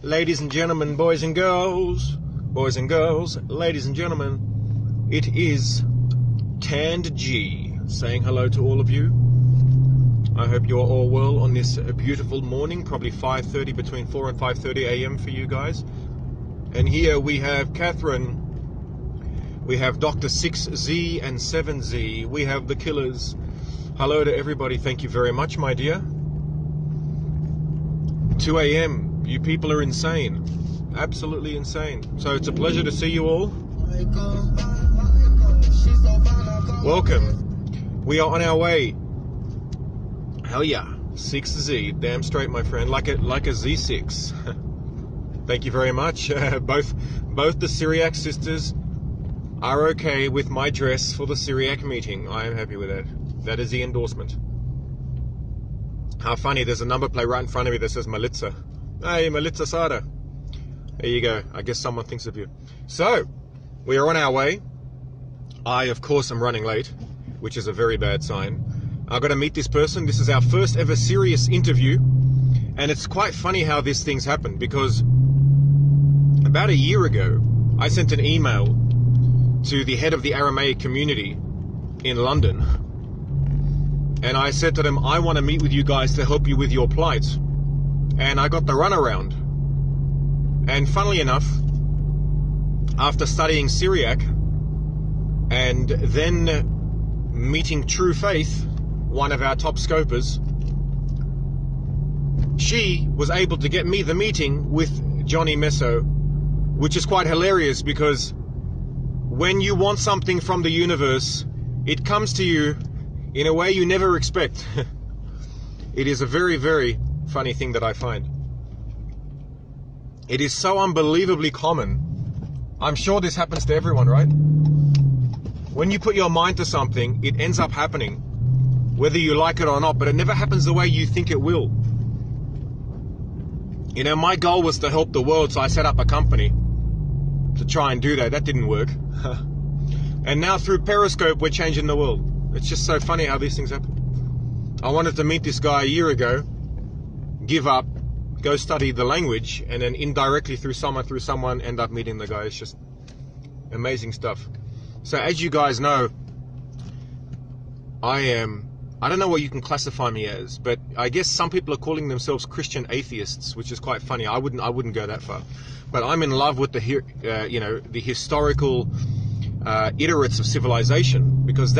Ladies and gentlemen, boys and girls, ladies and gentlemen, it is Tanned G saying hello to all of you. I hope you're all well on this beautiful morning, probably 5:30, between 4 and 5:30 a.m. for you guys. And here we have Catherine, we have Dr. 6Z and 7Z, we have the killers. Hello to everybody, thank you very much, my dear. 2 a.m. You people are insane, absolutely insane. So it's a pleasure to see you all. Welcome. We are on our way. Hell yeah, 6Z, damn straight, my friend, like a Z6. Thank you very much. Both the Syriac sisters are okay with my dress for the Syriac meeting. I am happy with that. That is the endorsement. How funny, there's a number plate right in front of me that says Malitza. Hey, Malitza Sada. There you go. I guess someone thinks of you. So, we are on our way. I, of course, am running late, which is a very bad sign. I've got to meet this person. This is our first ever serious interview. And it's quite funny how these things happen, because about a year ago, I sent an email to the head of the Aramaic community in London. And I said to them, I want to meet with you guys to help you with your plight. And I got the runaround. And funnily enough, after studying Syriac and then meeting True Faith, one of our top scopers, she was able to get me the meeting with Johnny Meso, which is quite hilarious, because when you want something from the universe, it comes to you in a way you never expect. It is a very, very funny thing that I find. It is so unbelievably common. I'm sure this happens to everyone, right? When you put your mind to something, it ends up happening, whether you like it or not, but it never happens the way you think it will. You know, my goal was to help the world, so I set up a company to try and do that. That didn't work. And now through Periscope, we're changing the world. It's just so funny how these things happen. I wanted to meet this guy a year ago, give up, go study the language, and then indirectly through someone end up meeting the guy. It's just amazing stuff. So as you guys know, I don't know what you can classify me as, but I guess some people are calling themselves Christian atheists, which is quite funny. I wouldn't go that far. But I'm in love with the historical iterates of civilization, because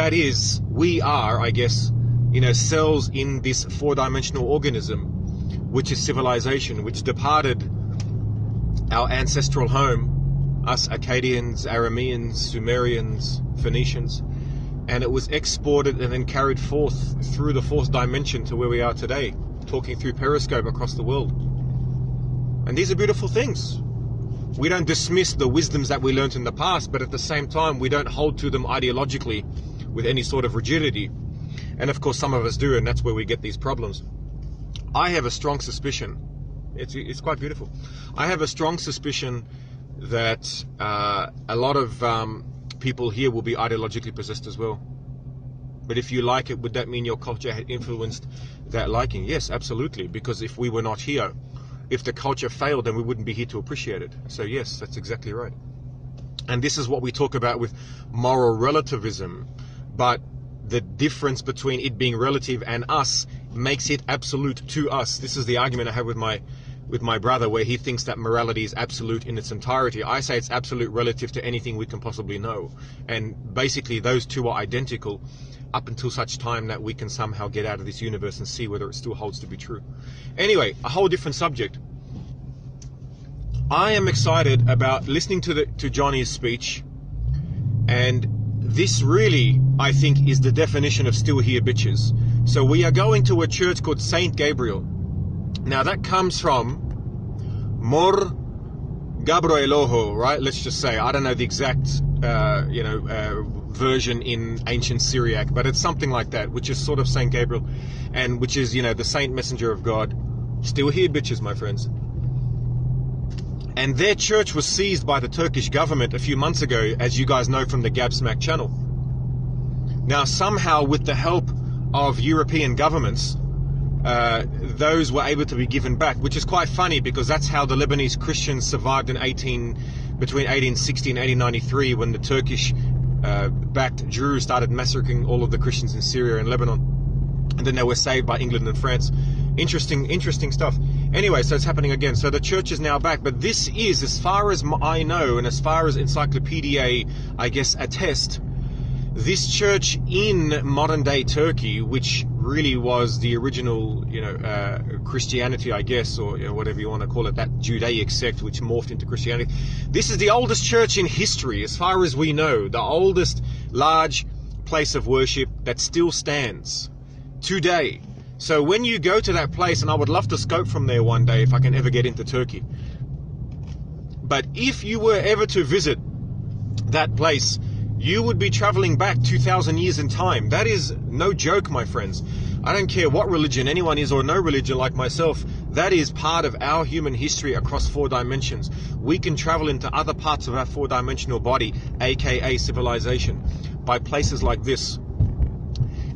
we are, I guess, cells in this four-dimensional organism, which is civilization, which departed our ancestral home, us Akkadians, Arameans, Sumerians, Phoenicians, and it was exported and then carried forth through the fourth dimension to where we are today, talking through Periscope across the world. And these are beautiful things. We don't dismiss the wisdoms that we learnt in the past, but at the same time, we don't hold to them ideologically with any sort of rigidity. And of course, some of us do, and that's where we get these problems. I have a strong suspicion, it's quite beautiful. I have a strong suspicion that a lot of people here will be ideologically possessed as well. But if you like it, would that mean your culture had influenced that liking? Yes, absolutely, because if we were not here, if the culture failed, then we wouldn't be here to appreciate it. So yes, that's exactly right. And this is what we talk about with moral relativism. But the difference between it being relative and us makes it absolute to us. This is the argument I have with my brother, where he thinks that morality is absolute in its entirety. I say it's absolute relative to anything we can possibly know. And basically those two are identical up until such time that we can somehow get out of this universe and see whether it still holds to be true. Anyway, a whole different subject. I am excited about listening to Johnny's speech, and this really, I think, is the definition of still here bitches. So we are going to a church called Saint Gabriel. Now that comes from Mor Gabrieloho, right? Let's just say, I don't know the exact version in ancient Syriac, but it's something like that, which is sort of Saint Gabriel, and which is, the saint messenger of God. Still here bitches, my friends. And their church was seized by the Turkish government a few months ago, as you guys know from the Gabsmack channel. Now somehow, with the help of European governments, those were able to be given back, which is quite funny because that's how the Lebanese Christians survived between 1860 and 1893, when the Turkish backed Druze started massacring all of the Christians in Syria and Lebanon, and then they were saved by England and France. Interesting stuff. Anyway, so it's happening again. So the church is now back, but this is, as far as I know, and as far as Encyclopedia, I guess, attest, this church in modern day Turkey, which really was the original, Christianity, I guess, or whatever you want to call it, that Judaic sect which morphed into Christianity. This is the oldest church in history, as far as we know, the oldest large place of worship that still stands today. So when you go to that place, and I would love to scope from there one day if I can ever get into Turkey, but if you were ever to visit that place, you would be traveling back 2,000 years in time. That is no joke, my friends. I don't care what religion anyone is or no religion like myself. That is part of our human history across 4 dimensions. We can travel into other parts of our 4-dimensional body, aka civilization, by places like this.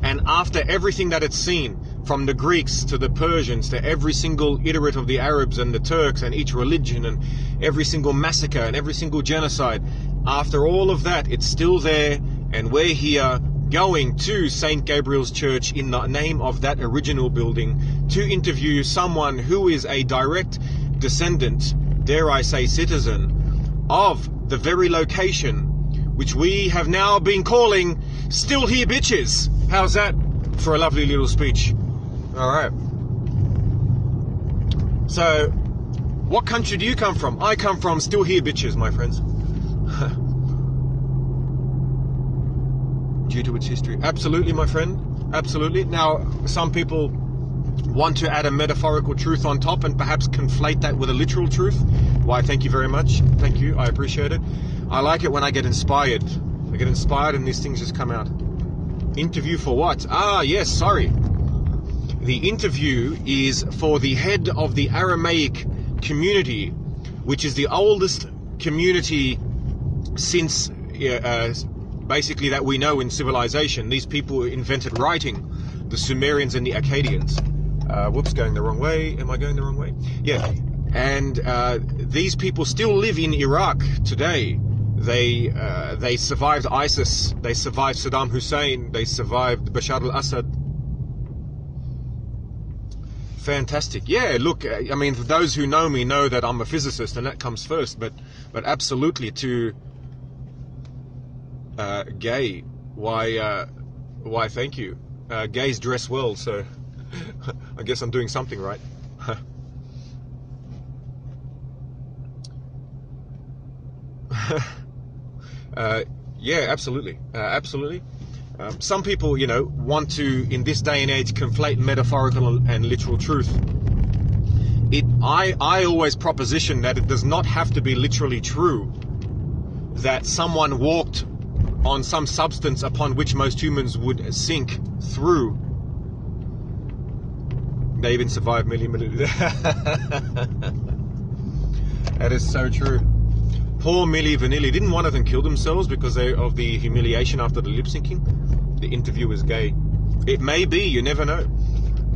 And after everything that it's seen, from the Greeks to the Persians to every single iterate of the Arabs and the Turks and each religion and every single massacre and every single genocide, after all of that, it's still there, and we're here going to St. Gabriel's Church in the name of that original building to interview someone who is a direct descendant, dare I say citizen, of the very location which we have now been calling Still Here Bitches. How's that for a lovely little speech? All right. So, what country do you come from? I come from Still Here Bitches, my friends. Due to its history. Absolutely, my friend. Absolutely. Now, some people want to add a metaphorical truth on top and perhaps conflate that with a literal truth. Why, thank you very much. Thank you. I appreciate it. I like it when I get inspired. I get inspired and these things just come out. Interview for what? Ah, yes, sorry. The interview is for the head of the Aramaic community, which is the oldest community since basically that we know in civilization. These people invented writing, the Sumerians and the Akkadians. Whoops, going the wrong way. Am I going the wrong way? Yeah. And these people still live in Iraq today. They survived ISIS. They survived Saddam Hussein. They survived Bashar al-Assad. Fantastic. Yeah, look, I mean, for those who know me know that I'm a physicist, and that comes first, but absolutely to gay, why thank you. Gays dress well, so I guess I'm doing something right. Yeah, absolutely. Absolutely. Some people, want to, in this day and age, conflate metaphorical and literal truth. I always proposition that it does not have to be literally true that someone walked on some substance upon which most humans would sink through. They even survived millimeters. That is so true. Poor Milli Vanilli. Didn't one of them kill themselves because of the humiliation after the lip syncing? The interview was gay. It may be, you never know.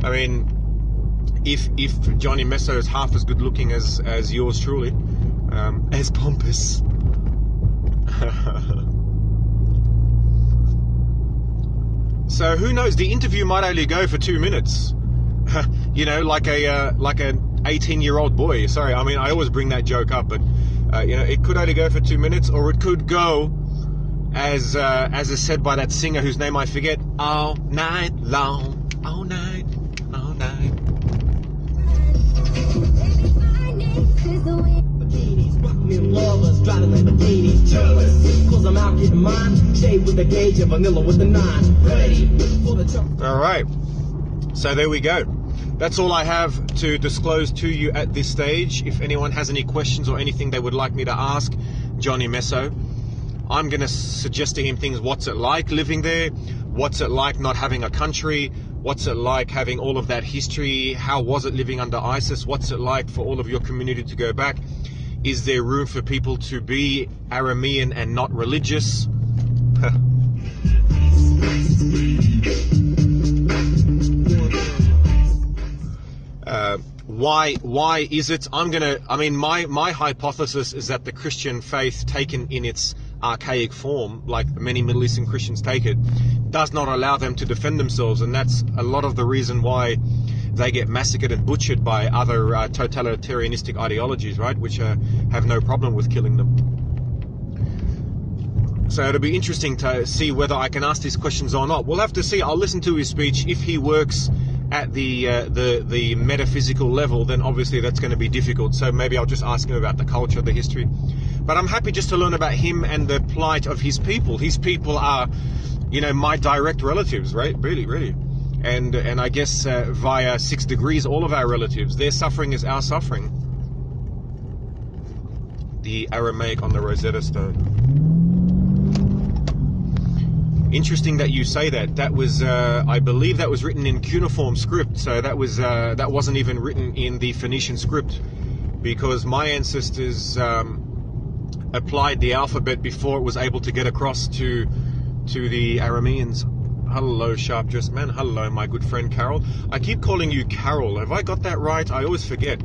I mean, if Johnny Messo is half as good looking as yours truly, as pompous. So who knows? The interview might only go for 2 minutes. Like an 18-year-old boy. Sorry, I mean, I always bring that joke up, but it could only go for 2 minutes, or it could go, as is said by that singer whose name I forget, all night long, all night, all night. All right, so there we go. That's all I have to disclose to you at this stage. If anyone has any questions or anything they would like me to ask Johnny Messo, I'm going to suggest to him things. What's it like living there? What's it like not having a country? What's it like having all of that history? How was it living under ISIS? What's it like for all of your community to go back? Is there room for people to be Aramean and not religious? Why is it? My hypothesis is that the Christian faith, taken in its archaic form, like many Middle Eastern Christians take it, does not allow them to defend themselves, and that's a lot of the reason why they get massacred and butchered by other totalitarianistic ideologies, right, which have no problem with killing them. So it'll be interesting to see whether I can ask these questions or not. We'll have to see. I'll listen to his speech. If he works at the metaphysical level, then obviously that's going to be difficult. So maybe I'll just ask him about the culture, the history. But I'm happy just to learn about him and the plight of his people. His people are, my direct relatives, right? Really. And I guess via 6 degrees, all of our relatives. Their suffering is our suffering. The Aramaic on the Rosetta Stone. Interesting that you say that. That was, I believe, that was written in cuneiform script. So that wasn't even written in the Phoenician script, because my ancestors applied the alphabet before it was able to get across to the Arameans. Hello, sharp dressed man. Hello, my good friend Carol. I keep calling you Carol. Have I got that right? I always forget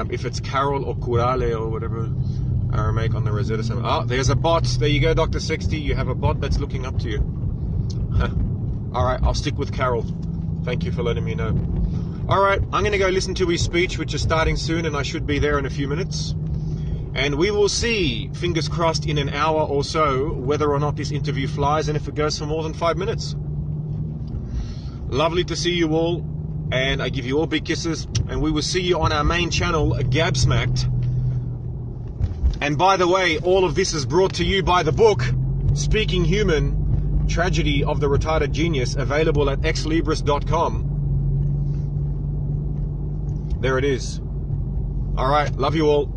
if it's Carol or Kurale or whatever. Aramaic on the Rosetta Stone. Oh, there's a bot. There you go, Dr. Sexty. You have a bot that's looking up to you. All right, I'll stick with Carol. Thank you for letting me know. All right, I'm going to go listen to his speech, which is starting soon, and I should be there in a few minutes. And we will see, fingers crossed, in an hour or so, whether or not this interview flies and if it goes for more than 5 minutes. Lovely to see you all, and I give you all big kisses, and we will see you on our main channel, Gabsmacked. And by the way, all of this is brought to you by the book, Speaking Human, Tragedy of the Retarded Genius, available at exlibris.com. There it is. All right, love you all.